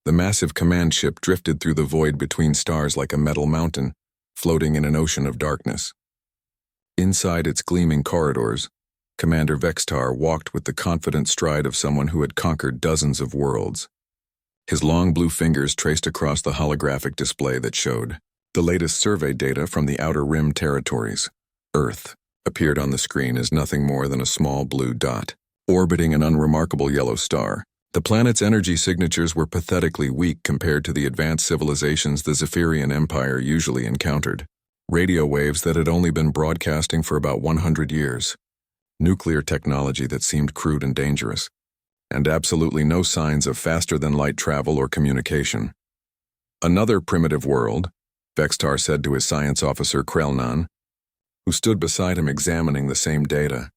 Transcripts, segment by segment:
The massive command ship drifted through the void between stars like a metal mountain, floating in an ocean of darkness. Inside its gleaming corridors, Commander Vextar walked with the confident stride of someone who had conquered dozens of worlds. His long blue fingers traced across the holographic display that showed the latest survey data from the Outer Rim territories. Earth appeared on the screen as nothing more than a small blue dot, orbiting an unremarkable yellow star. The planet's energy signatures were pathetically weak compared to the advanced civilizations the Zephyrian Empire usually encountered. Radio waves that had only been broadcasting for about 100 years. Nuclear technology that seemed crude and dangerous. And absolutely no signs of faster-than-light travel or communication. Another primitive world, Vextar said to his science officer Krelnan, who stood beside him examining the same data.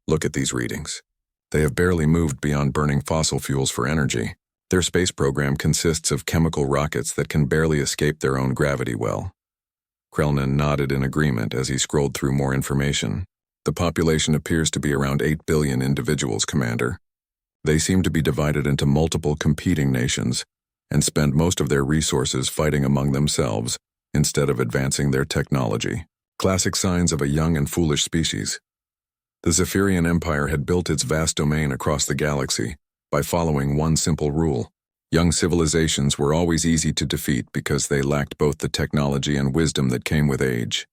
Look at these readings. They have barely moved beyond burning fossil fuels for energy. Their space program consists of chemical rockets that can barely escape their own gravity well. Krelnan nodded in agreement as he scrolled through more information. The population appears to be around 8 billion individuals, Commander. They seem to be divided into multiple competing nations and spend most of their resources fighting among themselves instead of advancing their technology. Classic signs of a young and foolish species. The Zephyrian Empire had built its vast domain across the galaxy by following one simple rule. Young civilizations were always easy to defeat because they lacked both the technology and wisdom that came with age.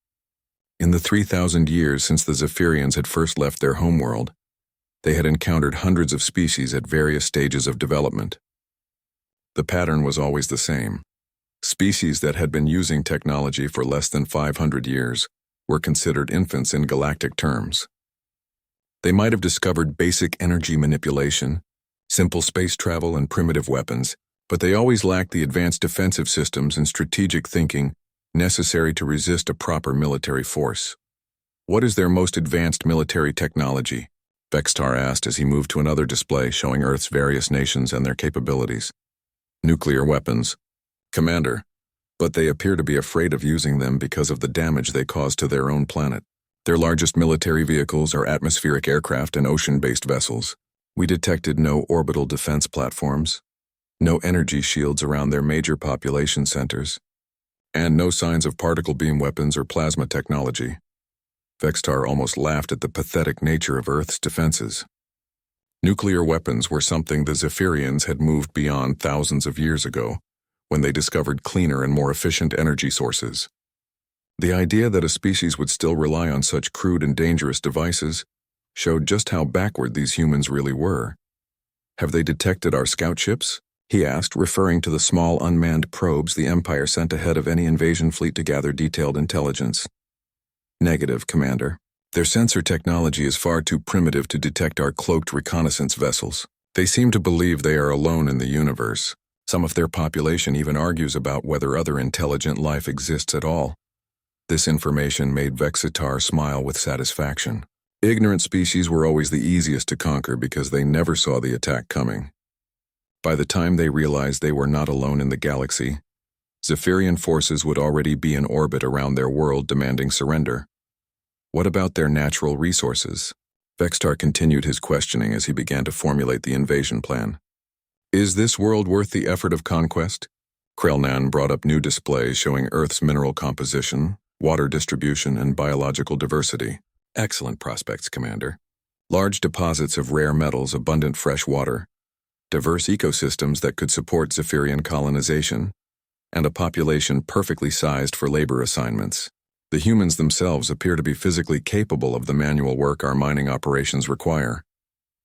In the 3,000 years since the Zephyrians had first left their homeworld, they had encountered hundreds of species at various stages of development. The pattern was always the same. Species that had been using technology for less than 500 years were considered infants in galactic terms. They might have discovered basic energy manipulation, simple space travel, and primitive weapons, but they always lacked the advanced defensive systems and strategic thinking necessary to resist a proper military force. What is their most advanced military technology? Vextar asked as he moved to another display showing Earth's various nations and their capabilities. Nuclear weapons, Commander, but they appear to be afraid of using them because of the damage they cause to their own planet. Their largest military vehicles are atmospheric aircraft and ocean-based vessels. We detected no orbital defense platforms, no energy shields around their major population centers, and no signs of particle beam weapons or plasma technology. Vextar almost laughed at the pathetic nature of Earth's defenses. Nuclear weapons were something the Zephyrians had moved beyond thousands of years ago, when they discovered cleaner and more efficient energy sources. The idea that a species would still rely on such crude and dangerous devices showed just how backward these humans really were. Have they detected our scout ships? He asked, referring to the small unmanned probes the Empire sent ahead of any invasion fleet to gather detailed intelligence. Negative, Commander. Their sensor technology is far too primitive to detect our cloaked reconnaissance vessels. They seem to believe they are alone in the universe. Some of their population even argues about whether other intelligent life exists at all. This information made Vextar smile with satisfaction. Ignorant species were always the easiest to conquer because they never saw the attack coming. By the time they realized they were not alone in the galaxy, Zephyrian forces would already be in orbit around their world demanding surrender. What about their natural resources? Vextar continued his questioning as he began to formulate the invasion plan. Is this world worth the effort of conquest? Krelnan brought up new displays showing Earth's mineral composition, water distribution, and biological diversity. Excellent prospects, Commander. Large deposits of rare metals, abundant fresh water, diverse ecosystems that could support Zephyrian colonization, and a population perfectly sized for labor assignments. The humans themselves appear to be physically capable of the manual work our mining operations require.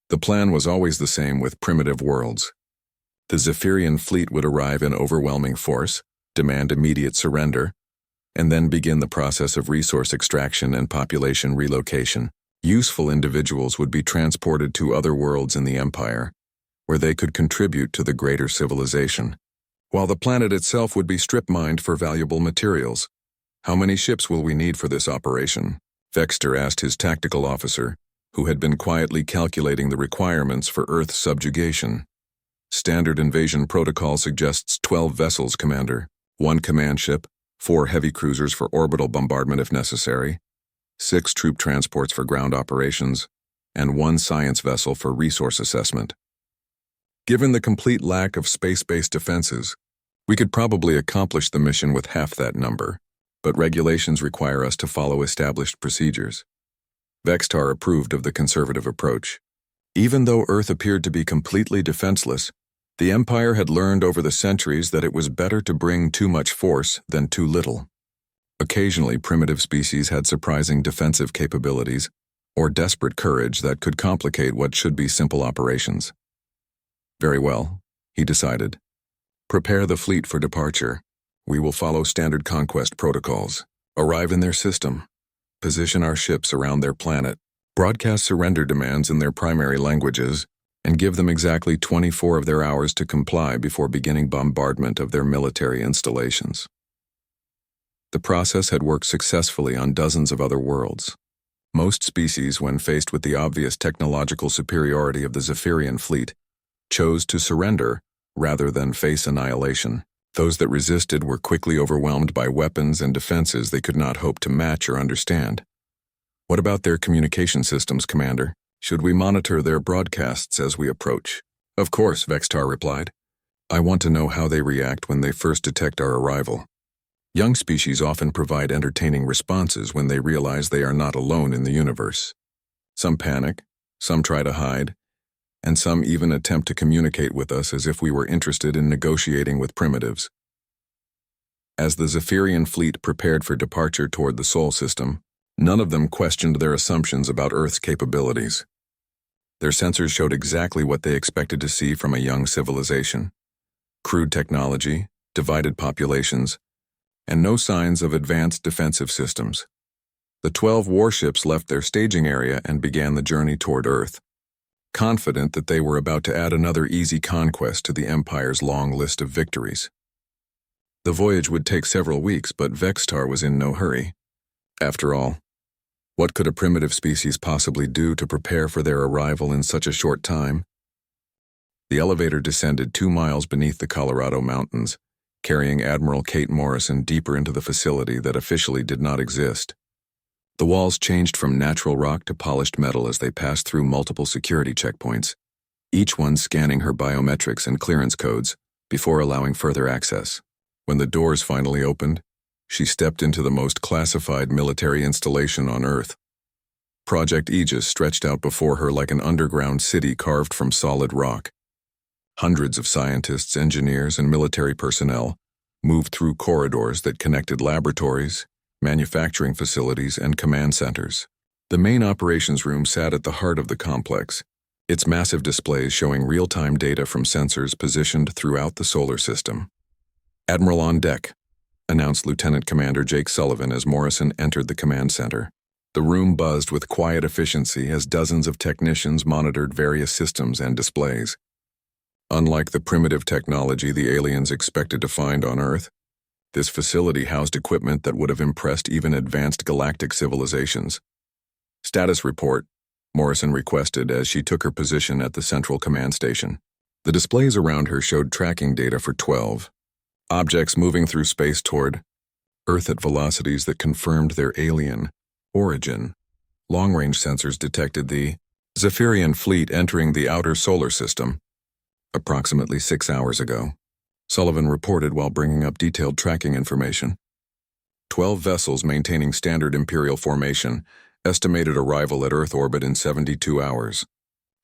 The plan was always the same with primitive worlds. The Zephyrian fleet would arrive in overwhelming force, demand immediate surrender, and then begin the process of resource extraction and population relocation. Useful individuals would be transported to other worlds in the Empire, where they could contribute to the greater civilization, while the planet itself would be strip-mined for valuable materials. How many ships will we need for this operation? Vextar asked his tactical officer, who had been quietly calculating the requirements for Earth's subjugation. Standard invasion protocol suggests 12 vessels, Commander, 1 command ship, 4 heavy cruisers for orbital bombardment if necessary, 6 troop transports for ground operations, and 1 science vessel for resource assessment. Given the complete lack of space-based defenses, we could probably accomplish the mission with half that number, but regulations require us to follow established procedures. Vextar approved of the conservative approach. Even though Earth appeared to be completely defenseless, the Empire had learned over the centuries that it was better to bring too much force than too little. Occasionally, primitive species had surprising defensive capabilities or desperate courage that could complicate what should be simple operations. Very well, he decided. Prepare the fleet for departure. We will follow standard conquest protocols, arrive in their system, position our ships around their planet, broadcast surrender demands in their primary languages, and give them exactly 24 of their hours to comply before beginning bombardment of their military installations. The process had worked successfully on dozens of other worlds. Most species, when faced with the obvious technological superiority of the Zephyrian fleet, chose to surrender rather than face annihilation. Those that resisted were quickly overwhelmed by weapons and defenses they could not hope to match or understand. What about their communication systems, Commander? Should we monitor their broadcasts as we approach? Of course, Vextar replied. I want to know how they react when they first detect our arrival. Young species often provide entertaining responses when they realize they are not alone in the universe. Some panic, some try to hide, and some even attempt to communicate with us as if we were interested in negotiating with primitives. As the Zephyrian fleet prepared for departure toward the Sol system, none of them questioned their assumptions about Earth's capabilities. Their sensors showed exactly what they expected to see from a young civilization: crude technology, divided populations, and no signs of advanced defensive systems. The 12 warships left their staging area and began the journey toward Earth, confident that they were about to add another easy conquest to the Empire's long list of victories. The voyage would take several weeks, but Vextar was in no hurry. After all, what could a primitive species possibly do to prepare for their arrival in such a short time? The elevator descended 2 miles beneath the Colorado mountains, carrying Admiral Kate Morrison deeper into the facility that officially did not exist. The walls changed from natural rock to polished metal as they passed through multiple security checkpoints, each one scanning her biometrics and clearance codes before allowing further access. When the doors finally opened, she stepped into the most classified military installation on Earth. Project Aegis stretched out before her like an underground city carved from solid rock. Hundreds of scientists, engineers, and military personnel moved through corridors that connected laboratories, manufacturing facilities, and command centers. The main operations room sat at the heart of the complex, its massive displays showing real-time data from sensors positioned throughout the solar system. Admiral on deck, announced Lieutenant Commander Jake Sullivan as Morrison entered the command center. The room buzzed with quiet efficiency as dozens of technicians monitored various systems and displays. Unlike the primitive technology the aliens expected to find on Earth, this facility housed equipment that would have impressed even advanced galactic civilizations. Status report, Morrison requested as she took her position at the central command station. The displays around her showed tracking data for 12 objects moving through space toward Earth at velocities that confirmed their alien origin. Long-range sensors detected the Zephyrian fleet entering the outer solar system approximately 6 hours ago, Sullivan reported while bringing up detailed tracking information. 12 vessels maintaining standard Imperial formation, estimated arrival at Earth orbit in 72 hours.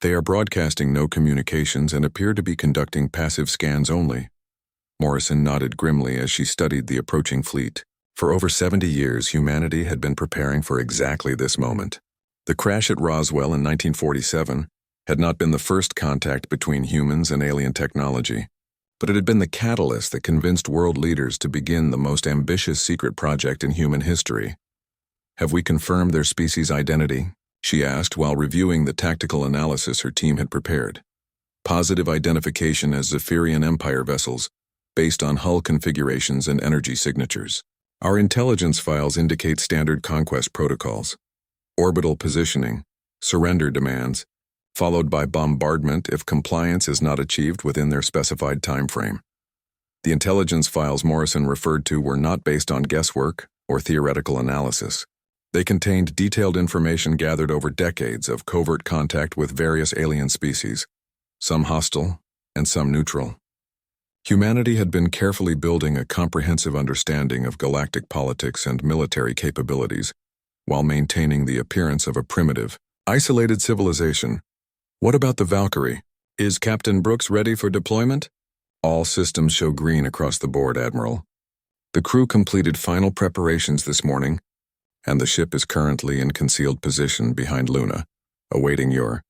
They are broadcasting no communications and appear to be conducting passive scans only. Morrison nodded grimly as she studied the approaching fleet. For over 70 years, humanity had been preparing for exactly this moment. The crash at Roswell in 1947 had not been the first contact between humans and alien technology, but it had been the catalyst that convinced world leaders to begin the most ambitious secret project in human history. Have we confirmed their species' identity? She asked while reviewing the tactical analysis her team had prepared. Positive identification as Zephyrian Empire vessels, based on hull configurations and energy signatures. Our intelligence files indicate standard conquest protocols: orbital positioning, surrender demands, followed by bombardment if compliance is not achieved within their specified time frame. The intelligence files Morrison referred to were not based on guesswork or theoretical analysis. They contained detailed information gathered over decades of covert contact with various alien species, some hostile, and some neutral. Humanity had been carefully building a comprehensive understanding of galactic politics and military capabilities, while maintaining the appearance of a primitive, isolated civilization. What about the Valkyrie? Is Captain Brooks ready for deployment? All systems show green across the board, Admiral. The crew completed final preparations this morning, and the ship is currently in concealed position behind Luna, awaiting your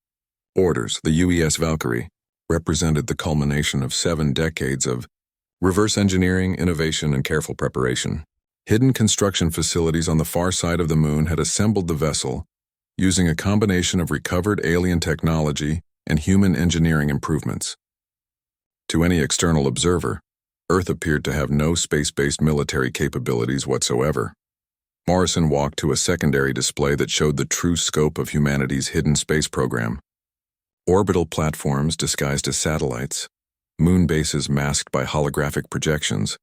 orders. The UES Valkyrie represented the culmination of 7 decades of reverse engineering, innovation, and careful preparation. Hidden construction facilities on the far side of the moon had assembled the vessel using a combination of recovered alien technology and human engineering improvements. To any external observer, Earth appeared to have no space-based military capabilities whatsoever. Morrison walked to a secondary display that showed the true scope of humanity's hidden space program. Orbital platforms disguised as satellites, moon bases masked by holographic projections,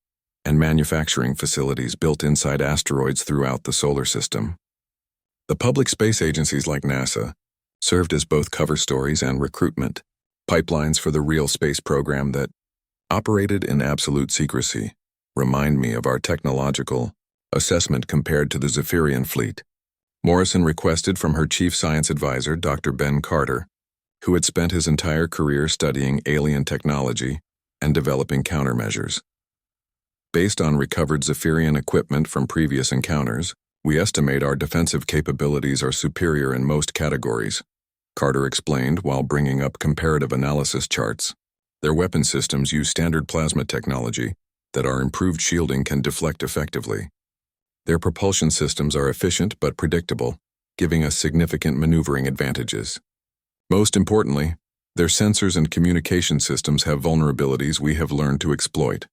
and manufacturing facilities built inside asteroids throughout the solar system. The public space agencies like NASA served as both cover stories and recruitment pipelines for the real space program that operated in absolute secrecy. Remind me of our technological assessment compared to the Zephyrian fleet. Morrison requested from her chief science advisor, Dr. Ben Carter, who had spent his entire career studying alien technology and developing countermeasures. Based on recovered Zephyrian equipment from previous encounters, we estimate our defensive capabilities are superior in most categories, Carter explained while bringing up comparative analysis charts. Their weapon systems use standard plasma technology that our improved shielding can deflect effectively. Their propulsion systems are efficient but predictable, giving us significant maneuvering advantages. Most importantly, their sensors and communication systems have vulnerabilities we have learned to exploit.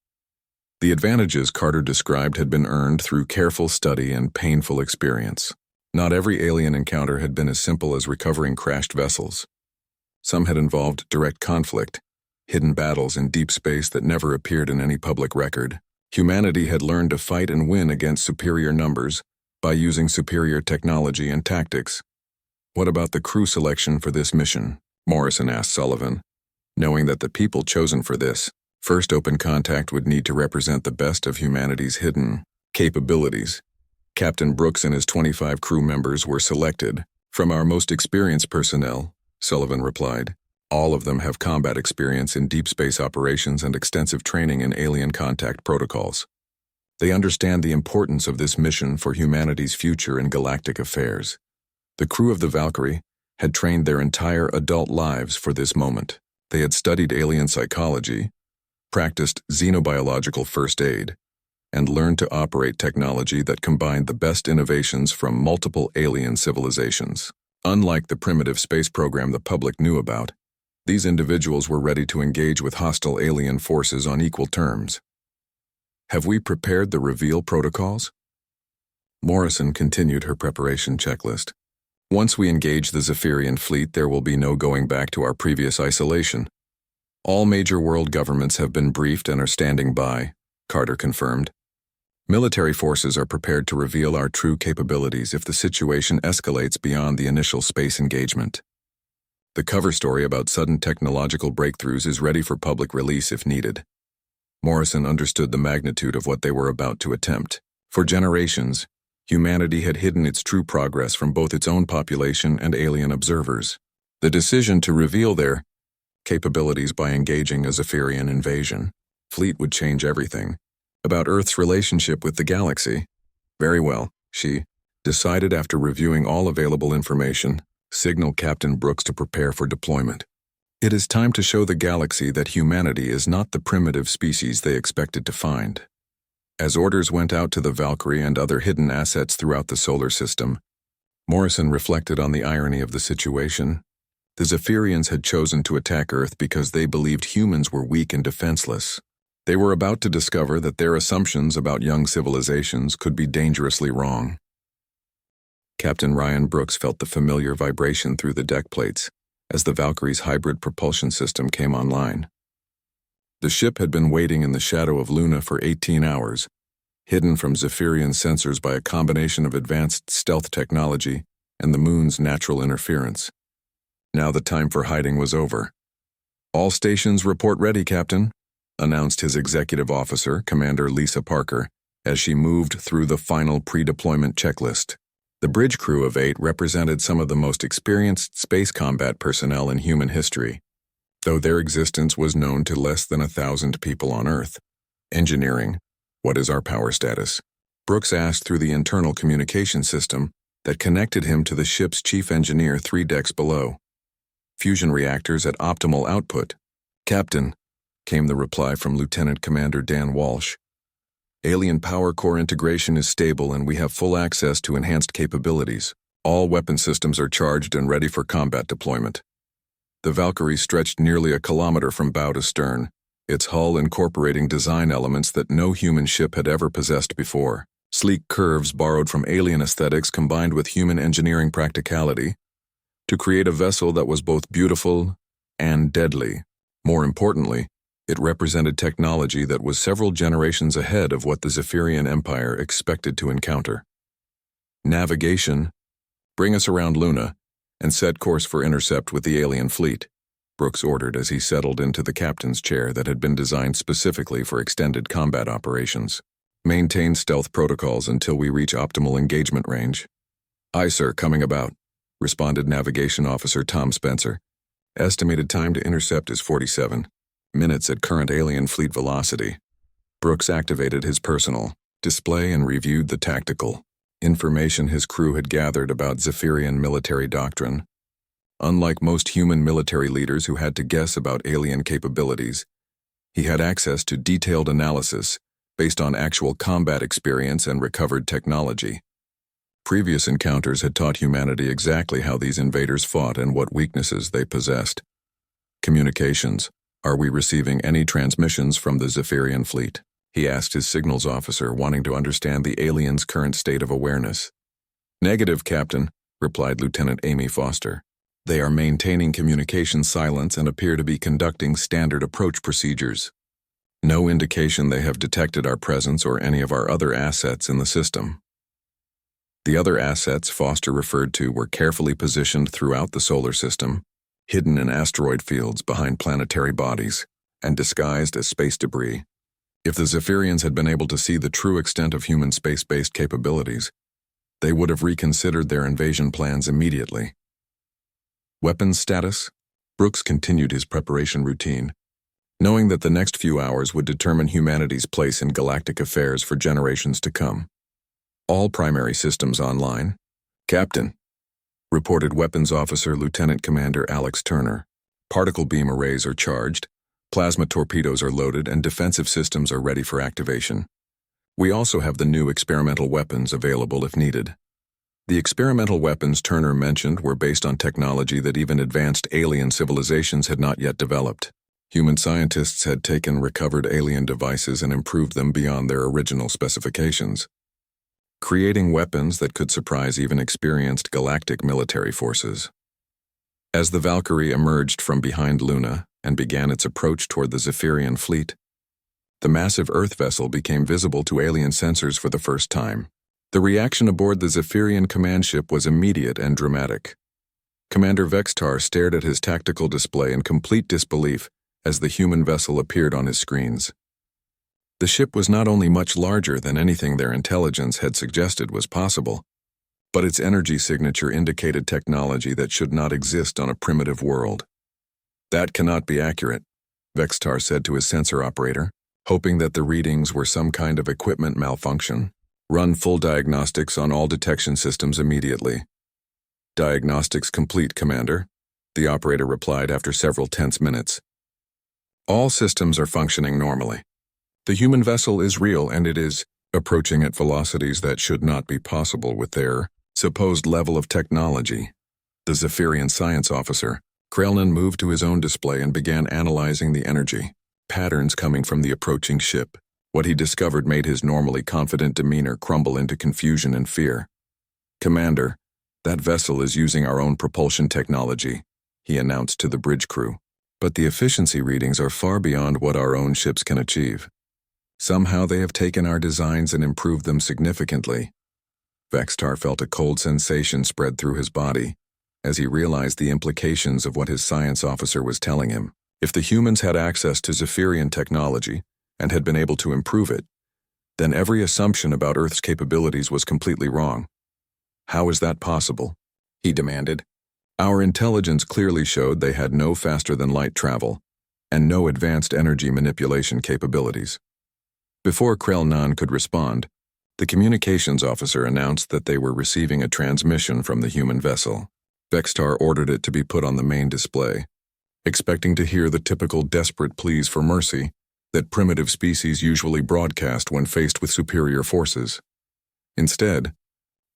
The advantages Carter described had been earned through careful study and painful experience. Not every alien encounter had been as simple as recovering crashed vessels. Some had involved direct conflict, hidden battles in deep space that never appeared in any public record. Humanity had learned to fight and win against superior numbers by using superior technology and tactics. What about the crew selection for this mission? Morrison asked Sullivan, knowing that the people chosen for this first open contact would need to represent the best of humanity's hidden capabilities. Captain Brooks and his 25 crew members were selected from our most experienced personnel, Sullivan replied. All of them have combat experience in deep space operations and extensive training in alien contact protocols. They understand the importance of this mission for humanity's future in galactic affairs. The crew of the Valkyrie had trained their entire adult lives for this moment. They had studied alien psychology, practiced xenobiological first aid, and learned to operate technology that combined the best innovations from multiple alien civilizations. Unlike the primitive space program the public knew about, these individuals were ready to engage with hostile alien forces on equal terms. Have we prepared the reveal protocols? Morrison continued her preparation checklist. Once we engage the Zephyrian fleet, there will be no going back to our previous isolation. All major world governments have been briefed and are standing by, Carter confirmed. Military forces are prepared to reveal our true capabilities if the situation escalates beyond the initial space engagement. The cover story about sudden technological breakthroughs is ready for public release if needed. Morrison understood the magnitude of what they were about to attempt. For generations, humanity had hidden its true progress from both its own population and alien observers. The decision to reveal their capabilities by engaging a Zephyrian invasion fleet would change everything about Earth's relationship with the galaxy. Very well, she decided after reviewing all available information, signal Captain Brooks to prepare for deployment. It is time to show the galaxy that humanity is not the primitive species they expected to find. As orders went out to the Valkyrie and other hidden assets throughout the solar system, Morrison reflected on the irony of the situation. The Zephyrians had chosen to attack Earth because they believed humans were weak and defenseless. They were about to discover that their assumptions about young civilizations could be dangerously wrong. Captain Ryan Brooks felt the familiar vibration through the deck plates as the Valkyrie's hybrid propulsion system came online. The ship had been waiting in the shadow of Luna for 18 hours, hidden from Zephyrian sensors by a combination of advanced stealth technology and the moon's natural interference. Now the time for hiding was over. All stations report ready, Captain, announced his executive officer, Commander Lisa Parker, as she moved through the final pre-deployment checklist. The bridge crew of 8 represented some of the most experienced space combat personnel in human history, though their existence was known to less than 1,000 people on Earth. Engineering, what is our power status? Brooks asked through the internal communication system that connected him to the ship's chief engineer 3 decks below. Fusion reactors at optimal output. Captain, came the reply from Lieutenant Commander Dan Walsh. Alien power core integration is stable and we have full access to enhanced capabilities. All weapon systems are charged and ready for combat deployment. The Valkyrie stretched nearly a kilometer from bow to stern, its hull incorporating design elements that no human ship had ever possessed before. Sleek curves borrowed from alien aesthetics combined with human engineering practicality to create a vessel that was both beautiful and deadly. More importantly, it represented technology that was several generations ahead of what the Zephyrian Empire expected to encounter. Navigation, bring us around Luna, and set course for intercept with the alien fleet, Brooks ordered as he settled into the captain's chair that had been designed specifically for extended combat operations. Maintain stealth protocols until we reach optimal engagement range. Aye, sir, coming about, responded Navigation Officer Tom Spencer. Estimated time to intercept is 47 minutes at current alien fleet velocity. Brooks activated his personal display and reviewed the tactical information his crew had gathered about Zephyrian military doctrine. Unlike most human military leaders who had to guess about alien capabilities, he had access to detailed analysis based on actual combat experience and recovered technology. Previous encounters had taught humanity exactly how these invaders fought and what weaknesses they possessed. Communications. Are we receiving any transmissions from the Zephyrian fleet? He asked his signals officer, wanting to understand the aliens' current state of awareness. Negative, Captain, replied Lieutenant Amy Foster. They are maintaining communication silence and appear to be conducting standard approach procedures. No indication they have detected our presence or any of our other assets in the system. The other assets Foster referred to were carefully positioned throughout the solar system, hidden in asteroid fields behind planetary bodies, and disguised as space debris. If the Zephyrians had been able to see the true extent of human space-based capabilities, they would have reconsidered their invasion plans immediately. Weapons status? Brooks continued his preparation routine, knowing that the next few hours would determine humanity's place in galactic affairs for generations to come. All primary systems online. Captain, reported Weapons Officer Lieutenant Commander Alex Turner. Particle beam arrays are charged, plasma torpedoes are loaded, and defensive systems are ready for activation. We also have the new experimental weapons available if needed. The experimental weapons Turner mentioned were based on technology that even advanced alien civilizations had not yet developed. Human scientists had taken recovered alien devices and improved them beyond their original specifications, creating weapons that could surprise even experienced galactic military forces. As the Valkyrie emerged from behind Luna and began its approach toward the Zephyrian fleet, the massive Earth vessel became visible to alien sensors for the first time. The reaction aboard the Zephyrian command ship was immediate and dramatic. Commander Vextar stared at his tactical display in complete disbelief as the human vessel appeared on his screens. The ship was not only much larger than anything their intelligence had suggested was possible, but its energy signature indicated technology that should not exist on a primitive world. That cannot be accurate, Vextar said to his sensor operator, hoping that the readings were some kind of equipment malfunction. Run full diagnostics on all detection systems immediately. Diagnostics complete, Commander, the operator replied after several tense minutes. All systems are functioning normally. The human vessel is real and it is approaching at velocities that should not be possible with their supposed level of technology. The Zephyrian science officer, Krellnan, moved to his own display and began analyzing the energy patterns coming from the approaching ship. What he discovered made his normally confident demeanor crumble into confusion and fear. Commander, that vessel is using our own propulsion technology, he announced to the bridge crew. But the efficiency readings are far beyond what our own ships can achieve. Somehow they have taken our designs and improved them significantly. Vextar felt a cold sensation spread through his body as he realized the implications of what his science officer was telling him. If the humans had access to Zephyrian technology and had been able to improve it, then every assumption about Earth's capabilities was completely wrong. How is that possible? He demanded. Our intelligence clearly showed they had no faster-than-light travel and no advanced energy manipulation capabilities. Before Krell-Nan could respond, the communications officer announced that they were receiving a transmission from the human vessel. Vextar ordered it to be put on the main display, expecting to hear the typical desperate pleas for mercy that primitive species usually broadcast when faced with superior forces. Instead,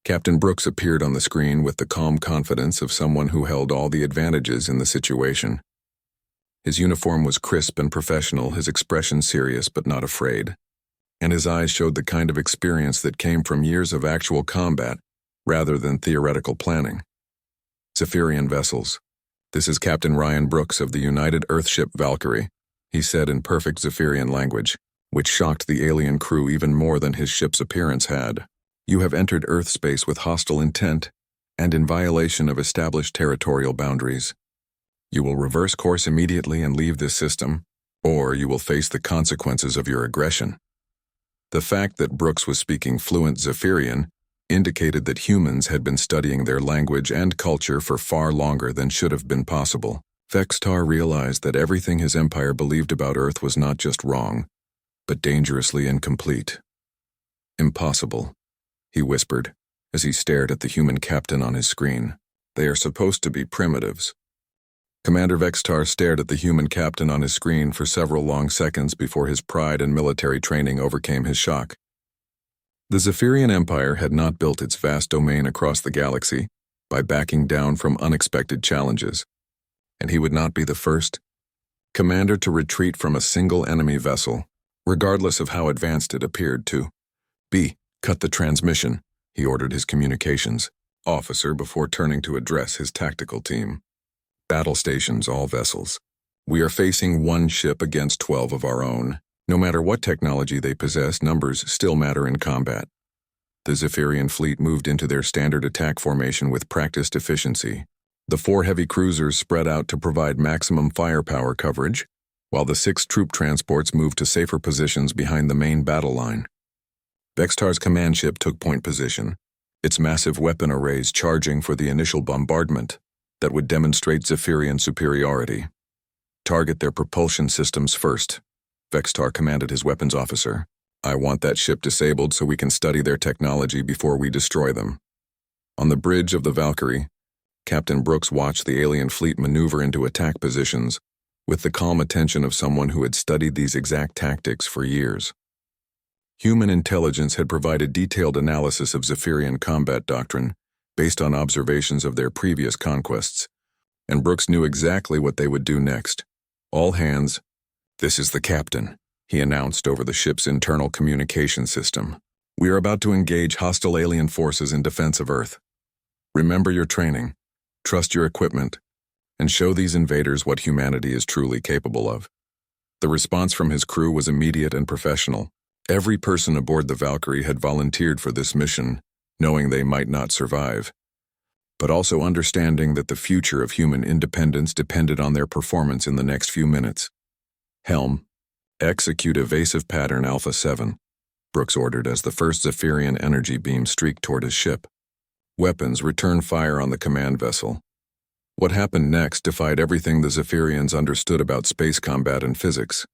Captain Brooks appeared on the screen with the calm confidence of someone who held all the advantages in the situation. His uniform was crisp and professional, his expression serious but not afraid, and his eyes showed the kind of experience that came from years of actual combat rather than theoretical planning. Zephyrian vessels. This is Captain Ryan Brooks of the United Earthship Valkyrie, he said in perfect Zephyrian language, which shocked the alien crew even more than his ship's appearance had. You have entered Earth space with hostile intent and in violation of established territorial boundaries. You will reverse course immediately and leave this system, or you will face the consequences of your aggression. The fact that Brooks was speaking fluent Zephyrian indicated that humans had been studying their language and culture for far longer than should have been possible. Vextar realized that everything his empire believed about Earth was not just wrong, but dangerously incomplete. Impossible, he whispered, as he stared at the human captain on his screen. They are supposed to be primitives. Commander Vextar stared at the human captain on his screen for several long seconds before his pride and military training overcame his shock. The Zephyrian Empire had not built its vast domain across the galaxy by backing down from unexpected challenges, and he would not be the first commander to retreat from a single enemy vessel, regardless of how advanced it appeared to be. Cut the transmission, he ordered his communications officer before turning to address his tactical team. Battle stations, all vessels. We are facing one ship against 12 of our own. No matter what technology they possess, numbers still matter in combat. The Zephyrian fleet moved into their standard attack formation with practiced efficiency. The 4 heavy cruisers spread out to provide maximum firepower coverage, while the 6 troop transports moved to safer positions behind the main battle line. Vextar's command ship took point position, its massive weapon arrays charging for the initial bombardment that would demonstrate Zephyrian superiority. Target their propulsion systems first, Vextar commanded his weapons officer. I want that ship disabled so we can study their technology before we destroy them. On the bridge of the Valkyrie, Captain Brooks watched the alien fleet maneuver into attack positions with the calm attention of someone who had studied these exact tactics for years. Human intelligence had provided detailed analysis of Zephyrian combat doctrine based on observations of their previous conquests, and Brooks knew exactly what they would do next. All hands, this is the captain, he announced over the ship's internal communication system. We are about to engage hostile alien forces in defense of Earth. Remember your training, trust your equipment, and show these invaders what humanity is truly capable of. The response from his crew was immediate and professional. Every person aboard the Valkyrie had volunteered for this mission, knowing they might not survive, but also understanding that the future of human independence depended on their performance in the next few minutes. Helm, execute evasive pattern Alpha 7, Brooks ordered as the first Zephyrian energy beam streaked toward his ship. Weapons, return fire on the command vessel. What happened next defied everything the Zephyrians understood about space combat and physics.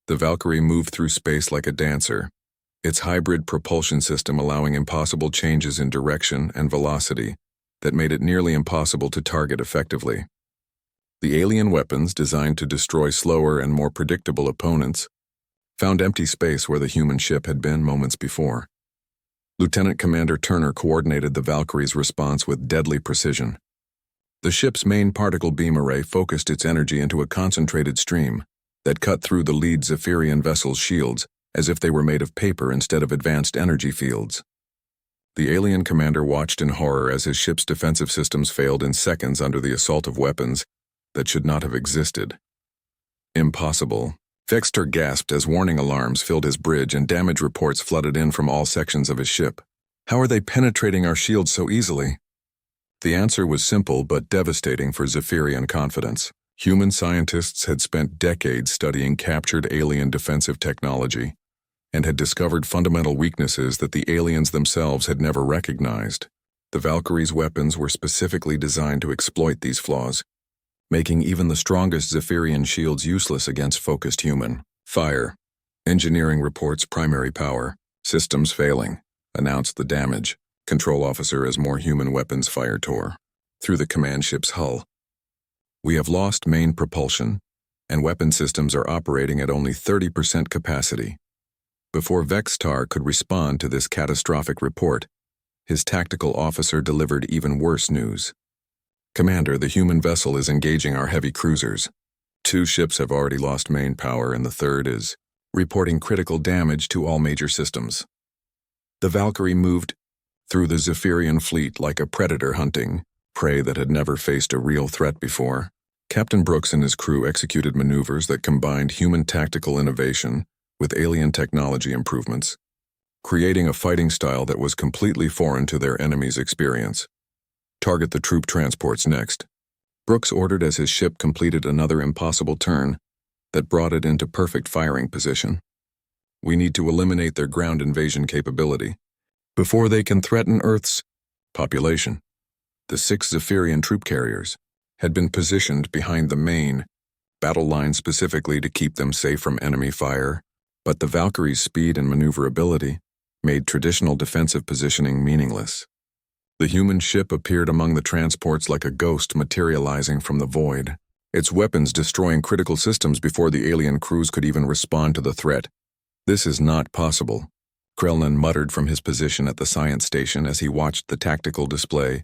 The Valkyrie moved through space like a dancer, its hybrid propulsion system allowing impossible changes in direction and velocity that made it nearly impossible to target effectively. The alien weapons, designed to destroy slower and more predictable opponents, found empty space where the human ship had been moments before. Lieutenant Commander Turner coordinated the Valkyrie's response with deadly precision. The ship's main particle beam array focused its energy into a concentrated stream that cut through the lead Zephyrian vessel's shields as if they were made of paper instead of advanced energy fields. The alien commander watched in horror as his ship's defensive systems failed in seconds under the assault of weapons that should not have existed. Impossible. Vextar gasped as warning alarms filled his bridge and damage reports flooded in from all sections of his ship. How are they penetrating our shields so easily? The answer was simple but devastating for Zephyrian confidence. Human scientists had spent decades studying captured alien defensive technology and had discovered fundamental weaknesses that the aliens themselves had never recognized. The Valkyrie's weapons were specifically designed to exploit these flaws, making even the strongest Zephyrian shields useless against focused human fire. Engineering reports primary power, systems failing, announced the damage. Control officer as more human weapons fire tore through the command ship's hull. We have lost main propulsion, and weapon systems are operating at only 30% capacity. Before Vextar could respond to this catastrophic report, his tactical officer delivered even worse news. Commander, the human vessel is engaging our heavy cruisers. 2 ships have already lost main power, and the third is reporting critical damage to all major systems. The Valkyrie moved through the Zephyrian fleet like a predator hunting prey that had never faced a real threat before. Captain Brooks and his crew executed maneuvers that combined human tactical innovation with alien technology improvements, creating a fighting style that was completely foreign to their enemy's experience. Target the troop transports next, Brooks ordered as his ship completed another impossible turn that brought it into perfect firing position. We need to eliminate their ground invasion capability before they can threaten Earth's population. The 6 Zephyrian troop carriers had been positioned behind the main battle line specifically to keep them safe from enemy fire, but the Valkyrie's speed and maneuverability made traditional defensive positioning meaningless. The human ship appeared among the transports like a ghost materializing from the void, its weapons destroying critical systems before the alien crews could even respond to the threat. This is not possible, Krellnan muttered from his position at the science station as he watched the tactical display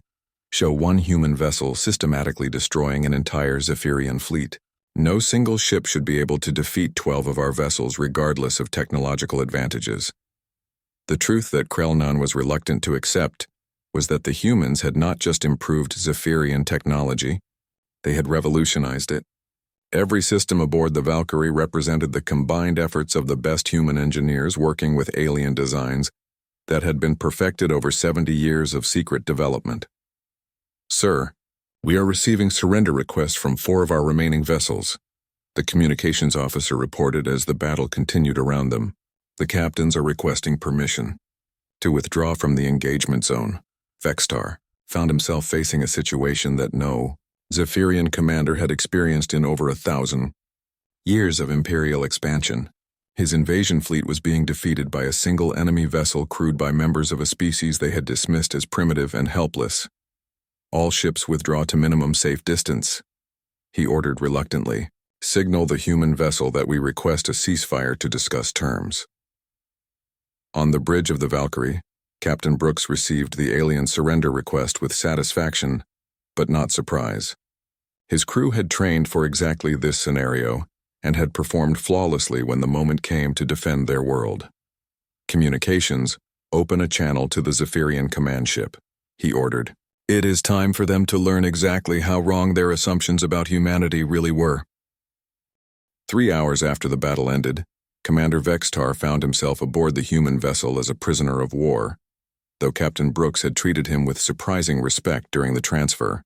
show one human vessel systematically destroying an entire Zephyrian fleet. No single ship should be able to defeat 12 of our vessels regardless of technological advantages. The truth that Krellnan was reluctant to accept was that the humans had not just improved Zephyrian technology, they had revolutionized it. Every system aboard the Valkyrie represented the combined efforts of the best human engineers working with alien designs that had been perfected over 70 years of secret development. Sir, we are receiving surrender requests from 4 of our remaining vessels, the communications officer reported as the battle continued around them. The captains are requesting permission to withdraw from the engagement zone. Vextar found himself facing a situation that no Zephyrian commander had experienced in over 1,000 years of Imperial expansion. His invasion fleet was being defeated by a single enemy vessel crewed by members of a species they had dismissed as primitive and helpless. All ships withdraw to minimum safe distance, he ordered reluctantly. Signal the human vessel that we request a ceasefire to discuss terms. On the bridge of the Valkyrie, Captain Brooks received the alien surrender request with satisfaction, but not surprise. His crew had trained for exactly this scenario and had performed flawlessly when the moment came to defend their world. Communications, open a channel to the Zephyrian command ship, he ordered. It is time for them to learn exactly how wrong their assumptions about humanity really were. 3 hours after the battle ended, Commander Vextar found himself aboard the human vessel as a prisoner of war, though Captain Brooks had treated him with surprising respect during the transfer.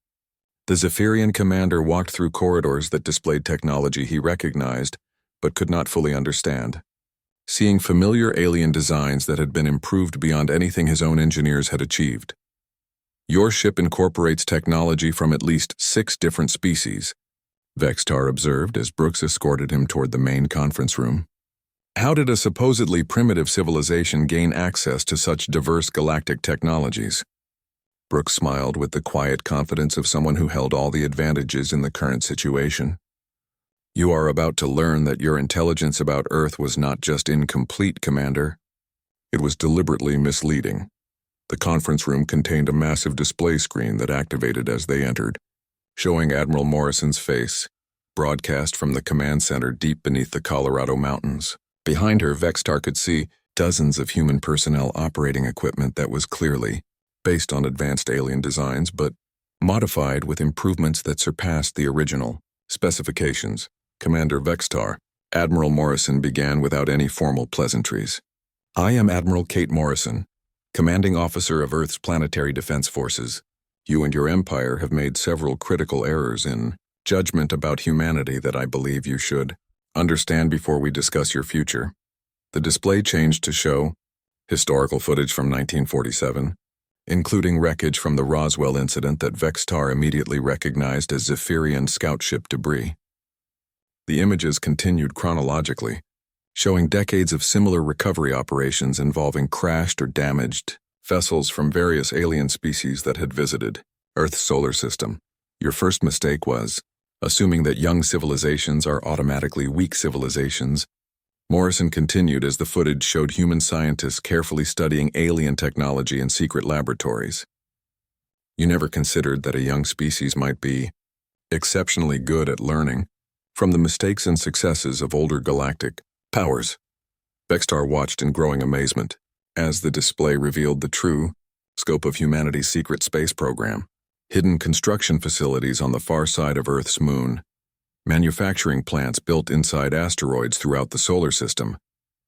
The Zephyrian commander walked through corridors that displayed technology he recognized, but could not fully understand. Seeing familiar alien designs that had been improved beyond anything his own engineers had achieved. Your ship incorporates technology from at least 6 different species, Vextar observed as Brooks escorted him toward the main conference room. How did a supposedly primitive civilization gain access to such diverse galactic technologies? Brooks smiled with the quiet confidence of someone who held all the advantages in the current situation. You are about to learn that your intelligence about Earth was not just incomplete, Commander. It was deliberately misleading. The conference room contained a massive display screen that activated as they entered, showing Admiral Morrison's face, broadcast from the command center deep beneath the Colorado mountains. Behind her, Vextar could see dozens of human personnel operating equipment that was clearly based on advanced alien designs, but modified with improvements that surpassed the original specifications. Commander Vextar, Admiral Morrison began without any formal pleasantries. I am Admiral Kate Morrison, Commanding Officer of Earth's Planetary Defense Forces. You and your empire have made several critical errors in judgment about humanity that I believe you should understand before we discuss your future. The display changed to show historical footage from 1947, including wreckage from the Roswell incident that Vextar immediately recognized as Zephyrian scout ship debris. The images continued chronologically, showing decades of similar recovery operations involving crashed or damaged vessels from various alien species that had visited Earth's solar system. Your first mistake was assuming that young civilizations are automatically weak civilizations. Morrison continued as the footage showed human scientists carefully studying alien technology in secret laboratories. You never considered that a young species might be exceptionally good at learning from the mistakes and successes of older galactic powers. Vextar watched in growing amazement as the display revealed the true scope of humanity's secret space program. Hidden construction facilities on the far side of Earth's moon, manufacturing plants built inside asteroids throughout the solar system,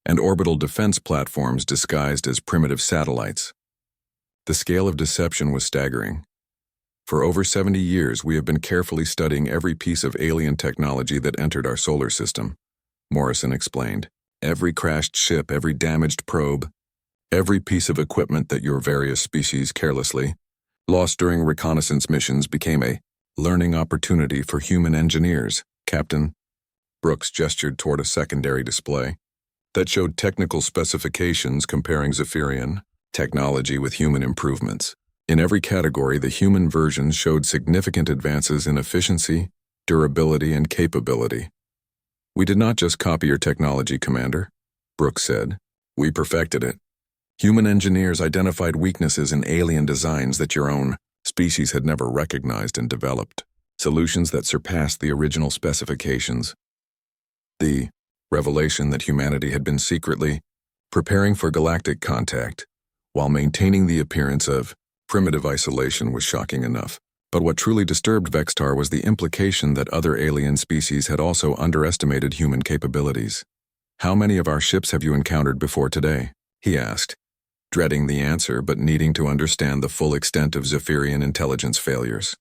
and orbital defense platforms disguised as primitive satellites. The scale of deception was staggering. For over 70 years, we have been carefully studying every piece of alien technology that entered our solar system, Morrison explained. Every crashed ship, every damaged probe, every piece of equipment that your various species carelessly lost during reconnaissance missions became a learning opportunity for human engineers, Captain. Brooks gestured toward a secondary display that showed technical specifications comparing Zephyrian technology with human improvements. In every category, the human versions showed significant advances in efficiency, durability, and capability. We did not just copy your technology, Commander, Brooks said. We perfected it. Human engineers identified weaknesses in alien designs that your own species had never recognized and developed, solutions that surpassed the original specifications. The revelation that humanity had been secretly preparing for galactic contact while maintaining the appearance of primitive isolation was shocking enough. But what truly disturbed Vextar was the implication that other alien species had also underestimated human capabilities. How many of our ships have you encountered before today? He asked, dreading the answer but needing to understand the full extent of Zephyrian intelligence failures.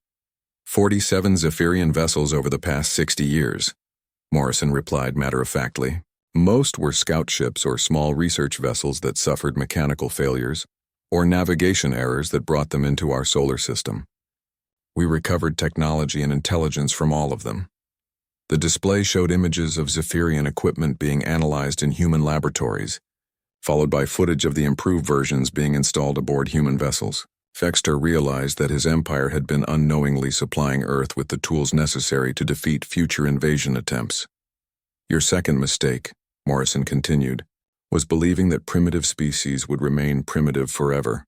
47 Zephyrian vessels over the past 60 years, Morrison replied matter-of-factly. Most were scout ships or small research vessels that suffered mechanical failures or navigation errors that brought them into our solar system. We recovered technology and intelligence from all of them. The display showed images of Zephyrian equipment being analyzed in human laboratories, followed by footage of the improved versions being installed aboard human vessels. Vextar realized that his empire had been unknowingly supplying Earth with the tools necessary to defeat future invasion attempts. Your second mistake, Morrison continued, was believing that primitive species would remain primitive forever.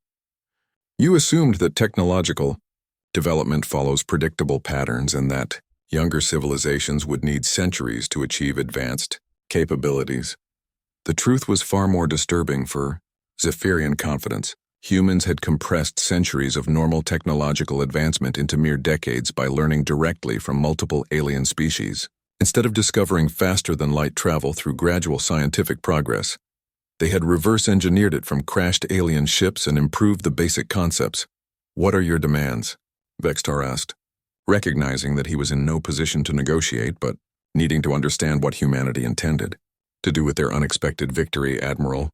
You assumed that technological development follows predictable patterns and that younger civilizations would need centuries to achieve advanced capabilities. The truth was far more disturbing for Zephyrian confidence. Humans had compressed centuries of normal technological advancement into mere decades by learning directly from multiple alien species. Instead of discovering faster-than-light travel through gradual scientific progress, they had reverse-engineered it from crashed alien ships and improved the basic concepts. What are your demands? Vextar asked, recognizing that he was in no position to negotiate but needing to understand what humanity intended to do with their unexpected victory, Admiral.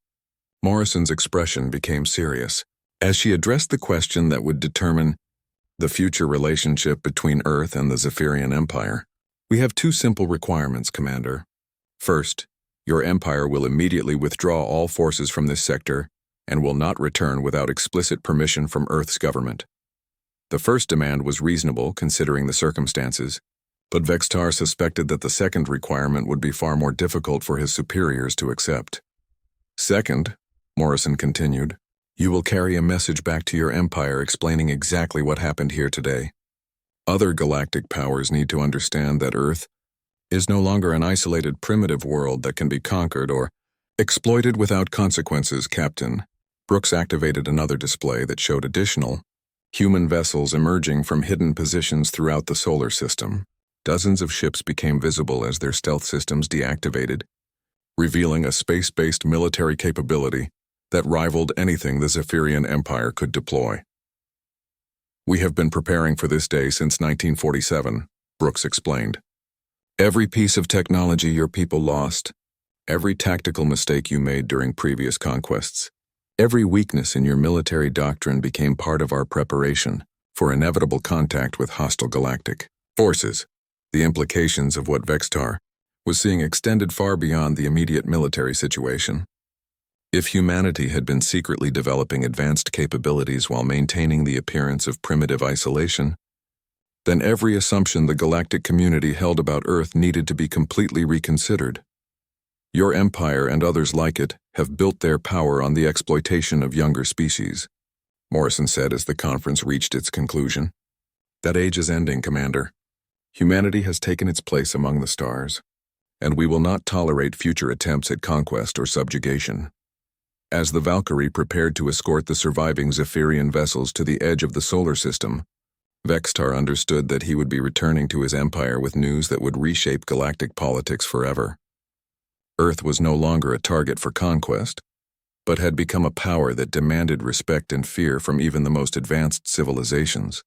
Morrison's expression became serious as she addressed the question that would determine the future relationship between Earth and the Zephyrian Empire. We have two simple requirements, Commander. First, your empire will immediately withdraw all forces from this sector and will not return without explicit permission from Earth's government. The first demand was reasonable considering the circumstances, but Vextar suspected that the second requirement would be far more difficult for his superiors to accept. Second, Morrison continued, you will carry a message back to your empire explaining exactly what happened here today. Other galactic powers need to understand that Earth is no longer an isolated primitive world that can be conquered or exploited without consequences, Captain. Brooks activated another display that showed additional human vessels emerging from hidden positions throughout the solar system. Dozens of ships became visible as their stealth systems deactivated, revealing a space-based military capability that rivaled anything the Zephyrian Empire could deploy. We have been preparing for this day since 1947, Brooks explained. Every piece of technology your people lost, every tactical mistake you made during previous conquests, every weakness in your military doctrine became part of our preparation for inevitable contact with hostile galactic forces. The implications of what Vextar was seeing extended far beyond the immediate military situation. If humanity had been secretly developing advanced capabilities while maintaining the appearance of primitive isolation, then every assumption the galactic community held about Earth needed to be completely reconsidered. Your empire and others like it have built their power on the exploitation of younger species, Morrison said as the conference reached its conclusion. That age is ending, Commander. Humanity has taken its place among the stars, and we will not tolerate future attempts at conquest or subjugation. As the Valkyrie prepared to escort the surviving Zephyrian vessels to the edge of the solar system, Vextar understood that he would be returning to his empire with news that would reshape galactic politics forever. Earth was no longer a target for conquest, but had become a power that demanded respect and fear from even the most advanced civilizations.